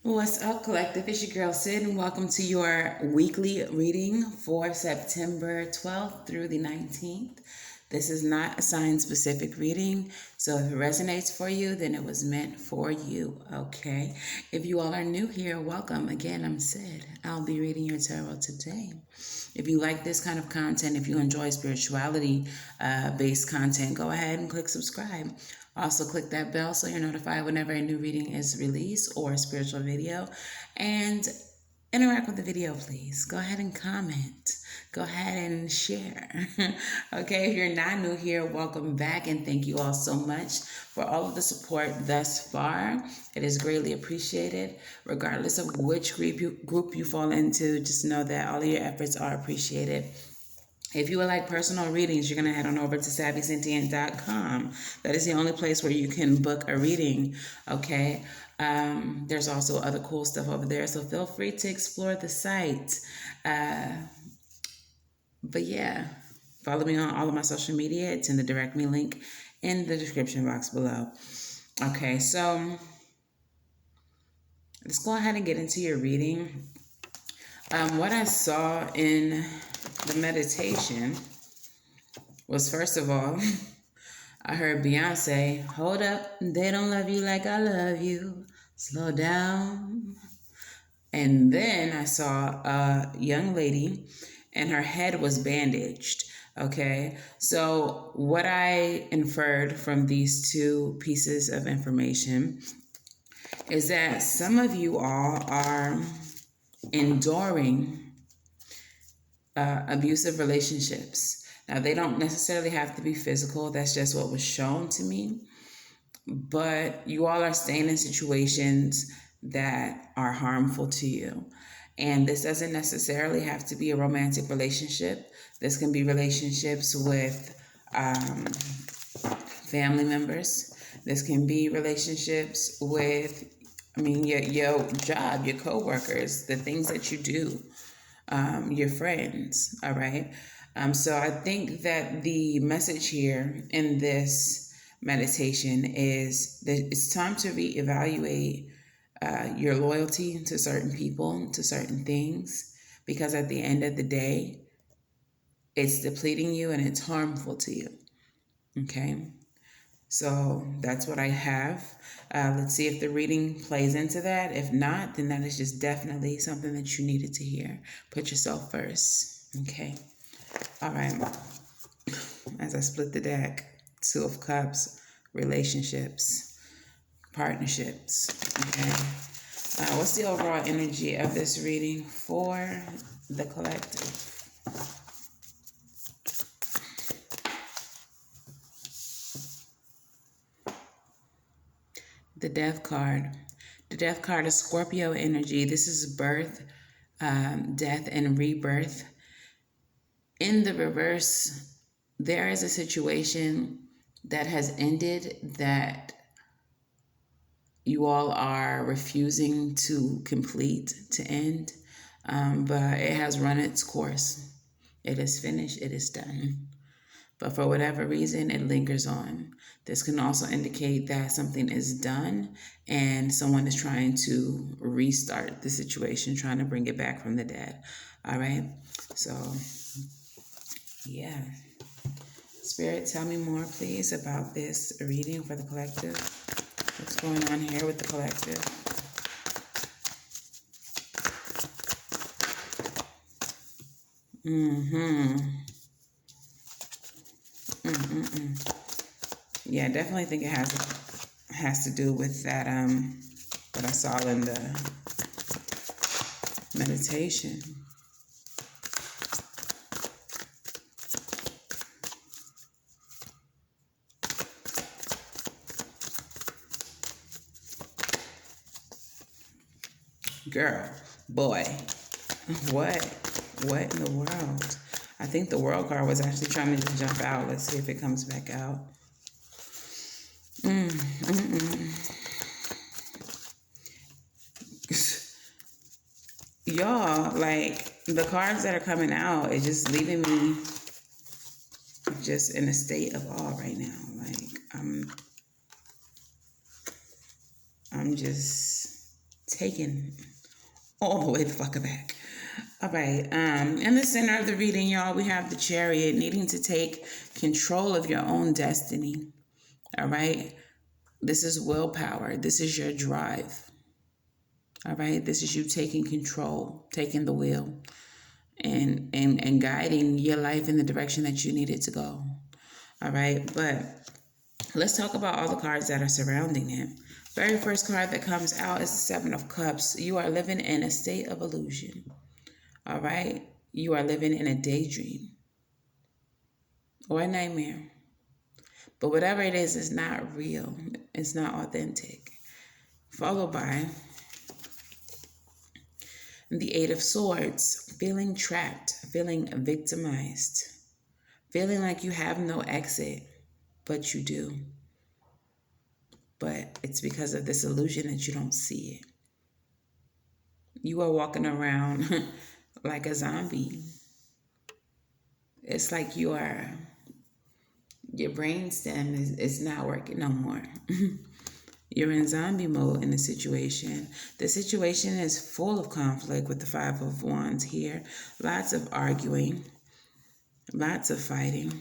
What's up, Collective? It's your girl Sid, and welcome to your weekly reading for September 12th through the 19th. This is not a sign-specific reading, so if it resonates for you, then it was meant for you, okay? If you all are new here, welcome. Again, I'm Sid. I'll be reading your tarot today. If you like this kind of content, if you enjoy spirituality-based content, go ahead and click subscribe. Also, click that bell so you're notified whenever a new reading is released or a spiritual video. And interact with the video, please. Go ahead and comment. Go ahead and share. Okay, if you're not new here, welcome back, and thank you all so much for all of the support thus far. It is greatly appreciated. Regardless of which group you fall into, just know that all of your efforts are appreciated. If you would like personal readings, you're going to head on over to SavySentient.com. That is the only place where you can book a reading, okay? There's also other cool stuff over there, so feel free to explore the site. But yeah, follow me on all of my social media. It's in the direct me link in the description box below. Okay, so let's go ahead and get into your reading. What I saw in the meditation was, first of all, I heard Beyonce, "Hold up, they don't love you like I love you. Slow down." And then I saw a young lady and her head was bandaged. Okay, so what I inferred from these two pieces of information is that some of you all are enduring abusive relationships. Now, they don't necessarily have to be physical. That's just what was shown to me. But you all are staying in situations that are harmful to you. And this doesn't necessarily have to be a romantic relationship. This can be relationships with family members. This can be relationships with, your job, your coworkers, the things that you do, your friends, all right? So I think that the message here in this meditation is that it's time to reevaluate your loyalty to certain people, to certain things, because at the end of the day, it's depleting you and it's harmful to you, okay? So that's what I have. Let's see if the reading plays into that. If not, then that is just definitely something that you needed to hear. Put yourself first, okay? All right. As I split the deck, Two of Cups, relationships, partnerships, okay? What's the overall energy of this reading for the collective? The Death card. The Death card is Scorpio energy. This is birth, death, and rebirth. In the reverse, there is a situation that has ended that you all are refusing to complete, to end, but it has run its course. It is finished. It is done. But for whatever reason, it lingers on. This can also indicate that something is done and someone is trying to restart the situation, trying to bring it back from the dead. All right? So, yeah. Spirit, tell me more, please, about this reading for the collective. What's going on here with the collective? Yeah, I definitely think it has to do with that what I saw in the meditation. Girl, boy, what in the world? I think the world card was actually trying to just jump out. Let's see if it comes back out. Y'all, like, the cards that are coming out is just leaving me just in a state of awe right now. Like, I'm just taken all the way the fuck back. All right. In the center of the reading, y'all, we have the Chariot, needing to take control of your own destiny. All right. This is willpower. This is your drive. All right. This is you taking control, taking the wheel, and guiding your life in the direction that you need it to go. All right. But let's talk about all the cards that are surrounding it. Very first card that comes out is the Seven of Cups. You are living in a state of illusion. All right? You are living in a daydream or a nightmare. But whatever it is, it's not real. It's not authentic. Followed by the Eight of Swords, feeling trapped, feeling victimized, feeling like you have no exit, but you do. But it's because of this illusion that you don't see it. You are walking around like a zombie. It's like your brainstem is not working no more. You're in zombie mode in the situation. The situation is full of conflict with the Five of Wands here. Lots of arguing, lots of fighting,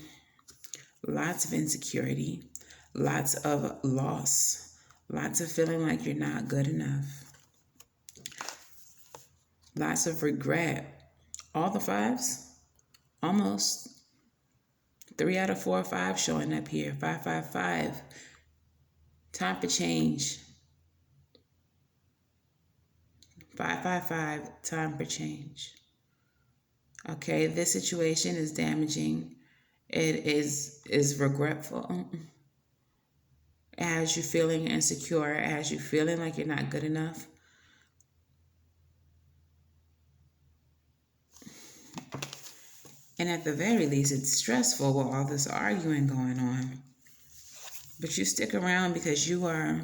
lots of insecurity, lots of loss, lots of feeling like you're not good enough, lots of regret. All the fives, almost 3 out of 4 or 5 showing up here. 5, 5, 5. Time for change. 5, 5, 5. Time for change. Okay, this situation is damaging. It is regretful. It has you feeling insecure. It has you feeling like you're not good enough. And at the very least, it's stressful with all this arguing going on. But you stick around because you are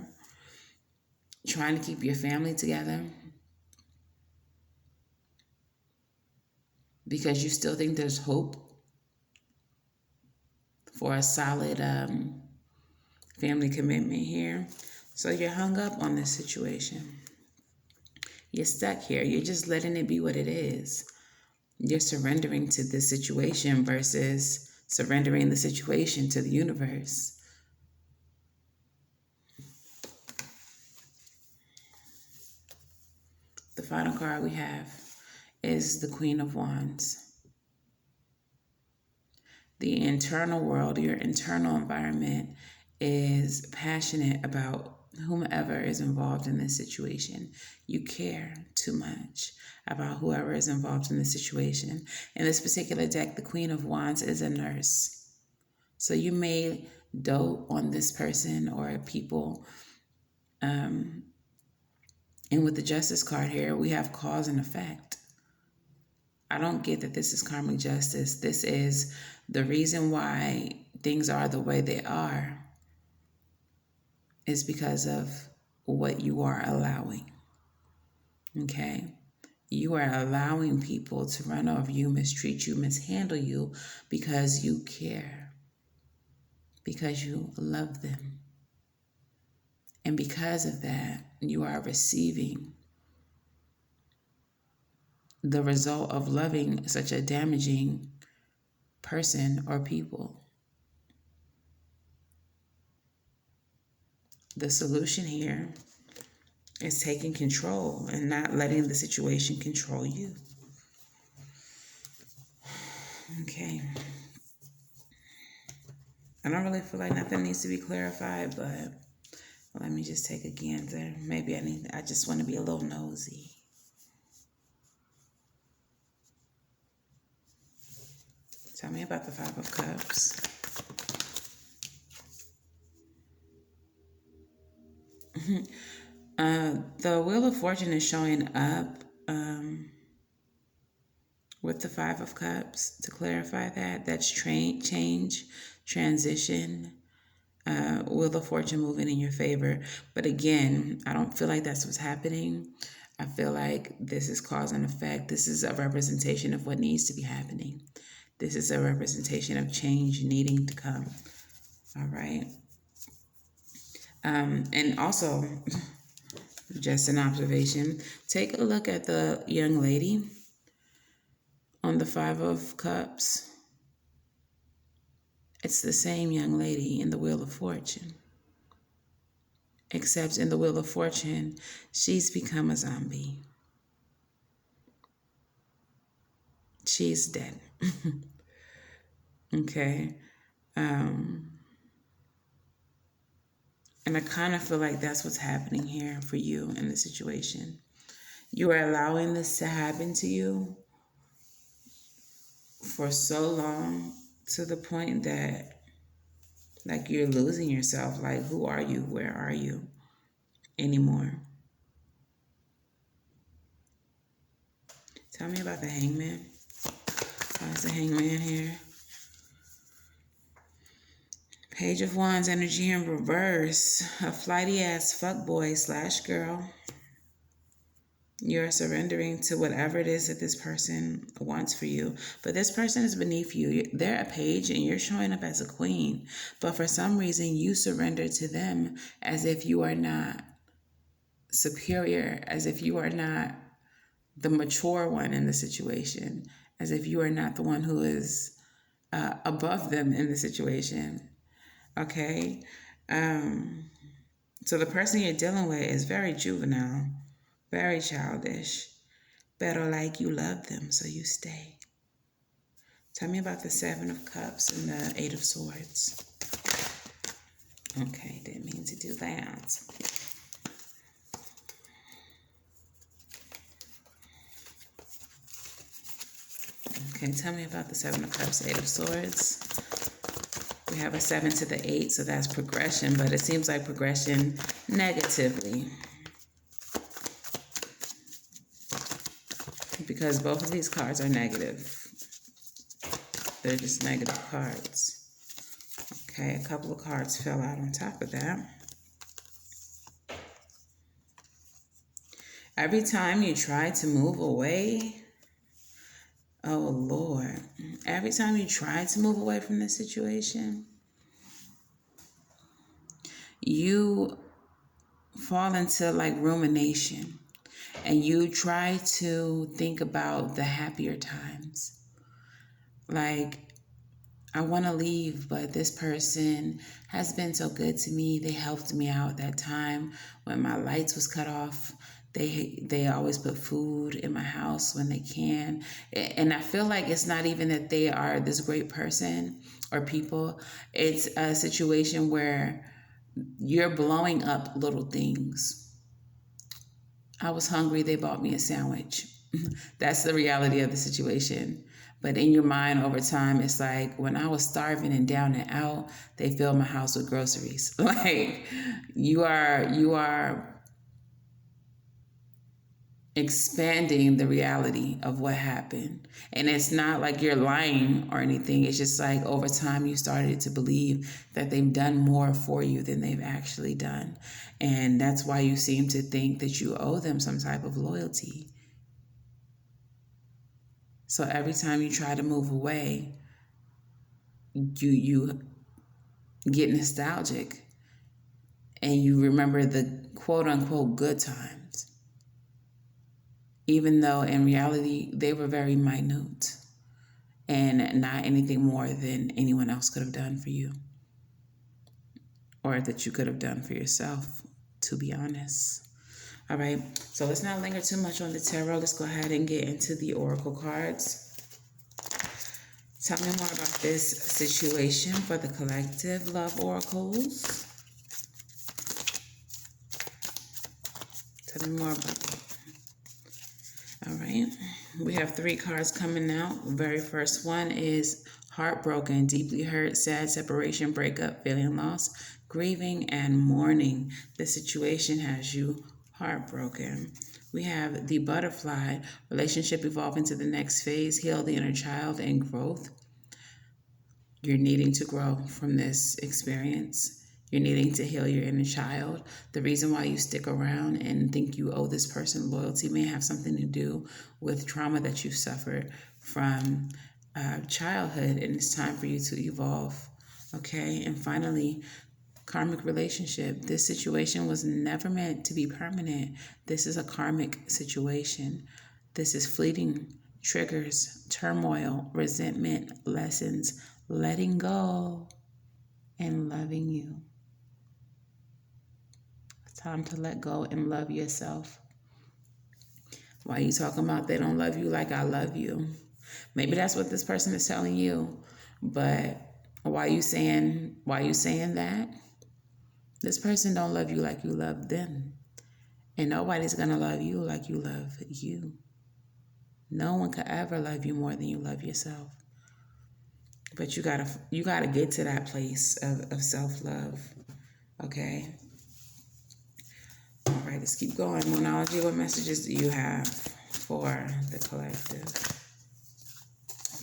trying to keep your family together. Because you still think there's hope for a solid family commitment here. So you're hung up on this situation. You're stuck here. You're just letting it be what it is. You're surrendering to this situation versus surrendering the situation to the universe. The final card we have is the Queen of Wands. The internal world, your internal environment is passionate about whomever is involved in this situation. You care too much about whoever is involved in this situation. In this particular deck, the Queen of Wands is a nurse. So you may dote on this person or people. And with the Justice card here, we have cause and effect. I don't get that this is karmic justice. This is the reason why things are the way they are is because of what you are allowing. Okay? You are allowing people to run over you, mistreat you, mishandle you because you care, because you love them. And because of that, you are receiving the result of loving such a damaging person or people. The solution here is taking control and not letting the situation control you. Okay. I don't really feel like nothing needs to be clarified, but let me just take a gander. Maybe I just want to be a little nosy. Tell me about the Five of Cups. The Wheel of Fortune is showing up with the Five of Cups. To clarify that's change, transition, Wheel of Fortune moving in your favor. But again, I don't feel like that's what's happening. I feel like this is cause and effect. This is a representation of what needs to be happening. This is a representation of change needing to come. All right. And also, Just an observation. Take a look at the young lady on the Five of Cups. It's the same young lady in the Wheel of Fortune. Except in the Wheel of Fortune, she's become a zombie. She's dead. Okay. And I kind of feel like that's what's happening here for you in the situation. You are allowing this to happen to you for so long, to the point that like you're losing yourself. Like, who are you? Where are you anymore? Tell me about the Hangman. Why is the Hangman here? Page of Wands energy in reverse. A flighty ass fuckboy / girl. You're surrendering to whatever it is that this person wants for you. But this person is beneath you. They're a page and you're showing up as a queen. But for some reason, you surrender to them as if you are not superior, as if you are not the mature one in the situation, as if you are not the one who is above them in the situation. Okay? So the person you're dealing with is very juvenile, very childish, pero like you love them, so you stay. Tell me about the Seven of Cups and the Eight of Swords. Okay, didn't mean to do that. Okay, tell me about the Seven of Cups, Eight of Swords. We have a 7 to the 8, so that's progression, but it seems like progression negatively. Because both of these cards are negative. They're just negative cards. Okay, a couple of cards fell out on top of that. Every time you try to move away, oh Lord, every time you try to move away from this situation, you fall into like rumination and you try to think about the happier times. Like, I want to leave, but this person has been so good to me. They helped me out that time when my lights was cut off. They always put food in my house when they can. And I feel like it's not even that they are this great person or people. It's a situation where you're blowing up little things. I was hungry. They bought me a sandwich. That's the reality of the situation. But in your mind over time, it's like when I was starving and down and out, they filled my house with groceries. Like you are expanding the reality of what happened. And it's not like you're lying or anything. It's just like over time you started to believe that they've done more for you than they've actually done. And that's why you seem to think that you owe them some type of loyalty. So every time you try to move away, you get nostalgic and you remember the quote unquote good times, even though in reality they were very minute and not anything more than anyone else could have done for you or that you could have done for yourself, to be honest. All right, so let's not linger too much on the tarot. Let's go ahead and get into the oracle cards. Tell me more about this situation for the collective love oracles. Tell me more about that. All right, we have 3 cards coming out. The very first one is heartbroken, deeply hurt, sad, separation, breakup, feeling lost, grieving, and mourning. This situation has you heartbroken. We have the butterfly, relationship evolving to the next phase, heal the inner child, and growth. You're needing to grow from this experience. You're needing to heal your inner child. The reason why you stick around and think you owe this person loyalty may have something to do with trauma that you've suffered from childhood, and it's time for you to evolve. Okay, and finally, Karmic relationship. This situation was never meant to be permanent. This is a karmic situation. This is fleeting triggers, turmoil, resentment, lessons, letting go, and loving you. It's time to let go and love yourself. Why are you talking about they don't love you like I love you? Maybe that's what this person is telling you. But why are you saying that? This person don't love you like you love them. And nobody's going to love you like you love you. No one could ever love you more than you love yourself. But you gotta get to that place of self-love. Okay? All right, let's keep going. Monology, what messages do you have for the collective?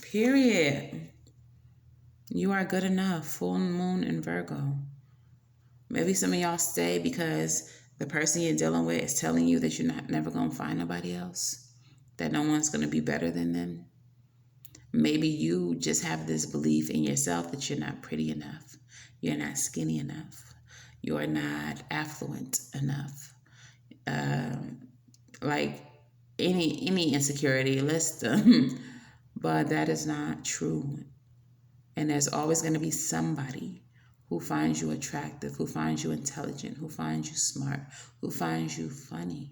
Period. You are good enough. Full moon in Virgo. Maybe some of y'all stay because the person you're dealing with is telling you that you're never going to find nobody else, that no one's going to be better than them. Maybe you just have this belief in yourself that you're not pretty enough. You're not skinny enough. You're not affluent enough. Like any insecurity, list them. But that is not true. And there's always going to be somebody who finds you attractive, who finds you intelligent, who finds you smart, who finds you funny.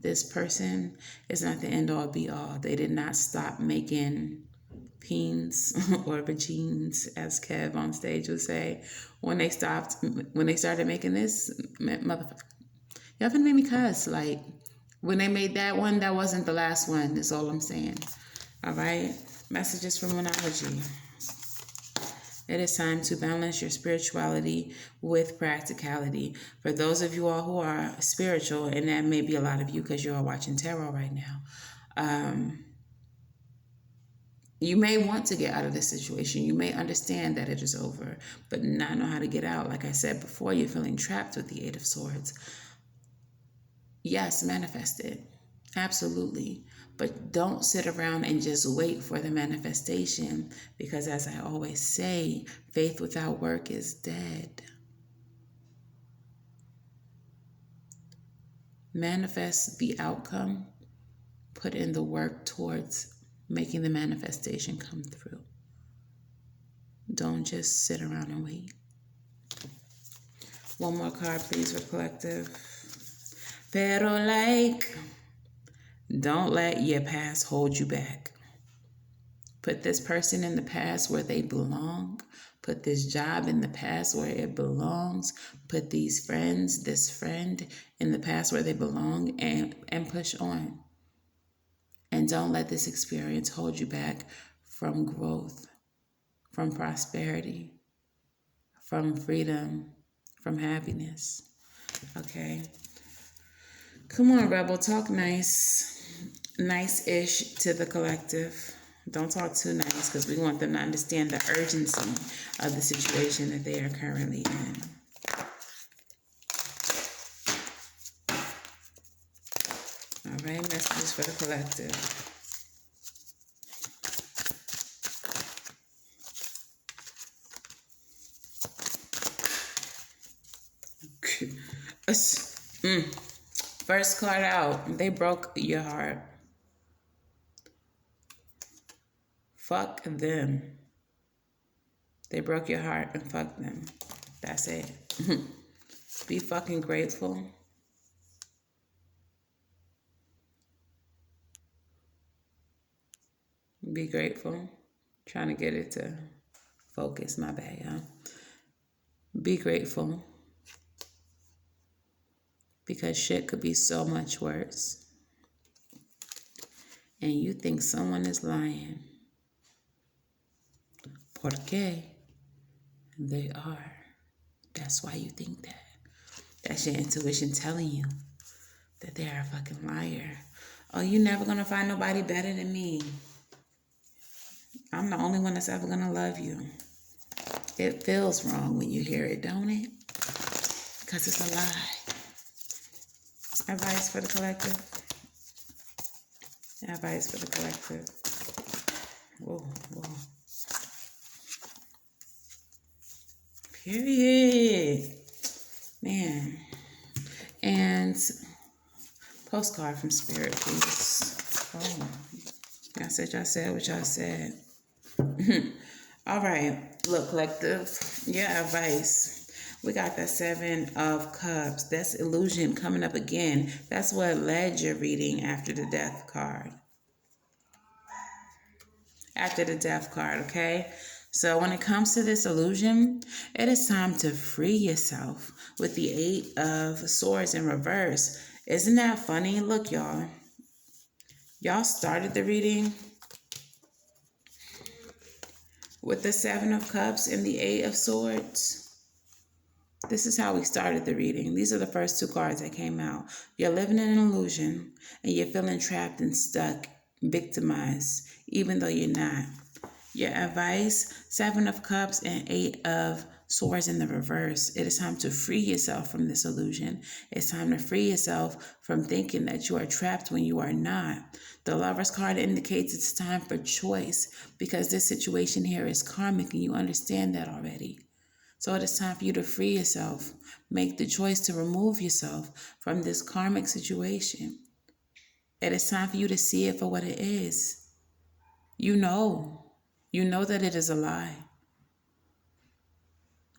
This person is not the end all be all. They did not stop making peens or vagines, as Kev on stage would say, when they started making this motherfucker. Y'all finna make me cuss. Like, when they made that one, that wasn't the last one, is all I'm saying. All right? Messages from Monology. It is time to balance your spirituality with practicality. For those of you all who are spiritual, and that may be a lot of you because you're all watching tarot right now, you may want to get out of this situation. You may understand that it is over, but not know how to get out. Like I said before, you're feeling trapped with the Eight of Swords. Yes, manifest it. Absolutely. But don't sit around and just wait for the manifestation, because as I always say, faith without work is dead. Manifest the outcome. Put in the work towards making the manifestation come through. Don't just sit around and wait. One more card, please, for collective. Pero don't let your past hold you back. Put this person in the past where they belong. Put this job in the past where it belongs. Put this friend in the past where they belong, and push on. And don't let this experience hold you back from growth, from prosperity, from freedom, from happiness. Okay? Come on, Rebel, talk nice-ish to the collective. Don't talk too nice, because we want them to understand the urgency of the situation that they are currently in. All right, messages for the collective. First card out, they broke your heart. Fuck them. They broke your heart, and fuck them. That's it. Be fucking grateful. Be grateful. Trying to get it to focus. My bad, y'all. Be grateful. Because shit could be so much worse. And you think someone is lying. Porque they are. That's why you think that. That's your intuition telling you that they are a fucking liar. Oh, you're never going to find nobody better than me. I'm the only one that's ever going to love you. It feels wrong when you hear it, don't it? Because it's a lie. Advice for the collective. Advice for the collective. Whoa. Period. Man. And postcard from Spirit, please. Oh, y'all said what y'all said. All right. Look, collective, your advice. We got the 7 of Cups. That's illusion coming up again. That's what led your reading after the Death card. After the Death card, okay? So when it comes to this illusion, it is time to free yourself with the 8 of Swords in reverse. Isn't that funny? Look, y'all. Y'all started the reading with the 7 of Cups and the 8 of Swords. This is how we started the reading. These are the first 2 cards that came out. You're living in an illusion and you're feeling trapped and stuck, victimized, even though you're not. Your advice, 7 of Cups and 8 of Swords in the reverse. It is time to free yourself from this illusion. It's time to free yourself from thinking that you are trapped when you are not. The Lover's card indicates it's time for choice because this situation here is karmic and you understand that already. So it is time for you to free yourself. Make the choice to remove yourself from this karmic situation. It is time for you to see it for what it is. You know that it is a lie.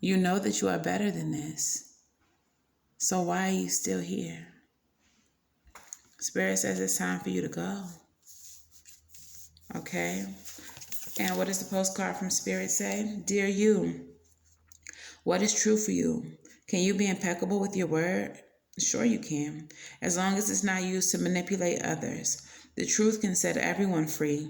You know that you are better than this. So why are you still here? Spirit says it's time for you to go. Okay? And what does the postcard from Spirit say? Dear you, what is true for you? Can you be impeccable with your word? Sure you can, as long as it's not used to manipulate others. The truth can set everyone free.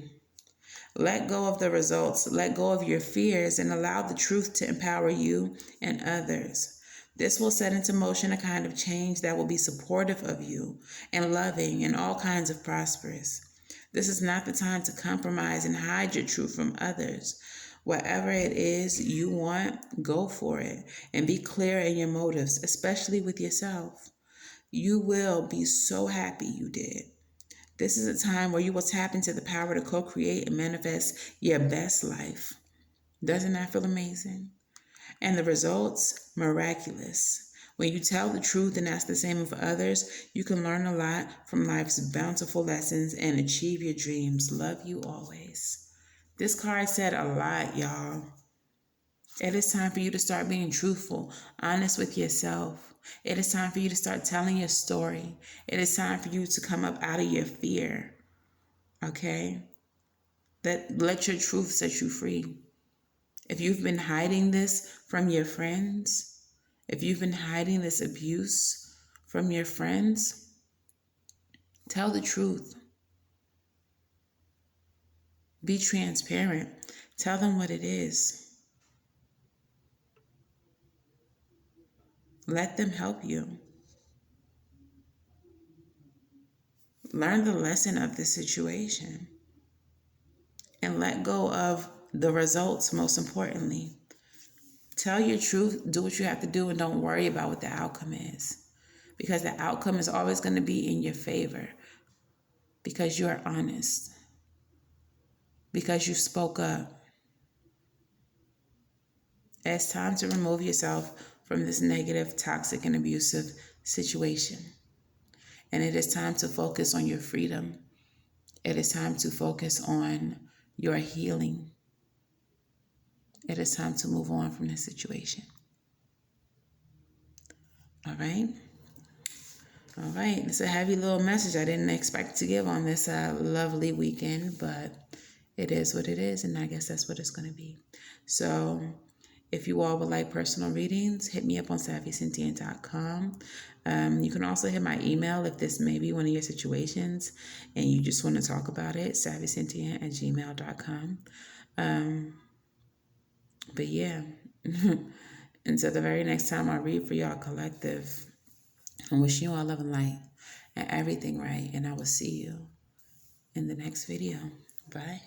Let go of the results, let go of your fears, and allow the truth to empower you and others. This will set into motion a kind of change that will be supportive of you and loving and all kinds of prosperous. This is not the time to compromise and hide your truth from others. Whatever it is you want, go for it and be clear in your motives, especially with yourself. You will be so happy you did. This is a time where you will tap into the power to co-create and manifest your best life. Doesn't that feel amazing? And the results, miraculous. When you tell the truth and ask the same of others, you can learn a lot from life's bountiful lessons and achieve your dreams. Love you always. This card said a lot, y'all. It is time for you to start being truthful, honest with yourself. It is time for you to start telling your story. It is time for you to come up out of your fear. Okay? Let your truth set you free. If you've been hiding this from your friends, if you've been hiding this abuse from your friends, tell the truth. Be transparent. Tell them what it is. Let them help you. Learn the lesson of the situation. And let go of the results, most importantly. Tell your truth, do what you have to do, and don't worry about what the outcome is. Because the outcome is always going to be in your favor. Because you are honest. Because you spoke up. It's time to remove yourself from this negative, toxic, and abusive situation. And it is time to focus on your freedom. It is time to focus on your healing. It is time to move on from this situation. All right? All right. It's a heavy little message I didn't expect to give on this lovely weekend, but it is what it is, and I guess that's what it's going to be. So if you all would like personal readings, hit me up on SavySentient.com. You can also hit my email if this may be one of your situations and you just want to talk about it, SavySentient@gmail.com. But yeah, until the very next time I read for y'all collective, I'm wishing you all love and light and everything right, and I will see you in the next video. Bye.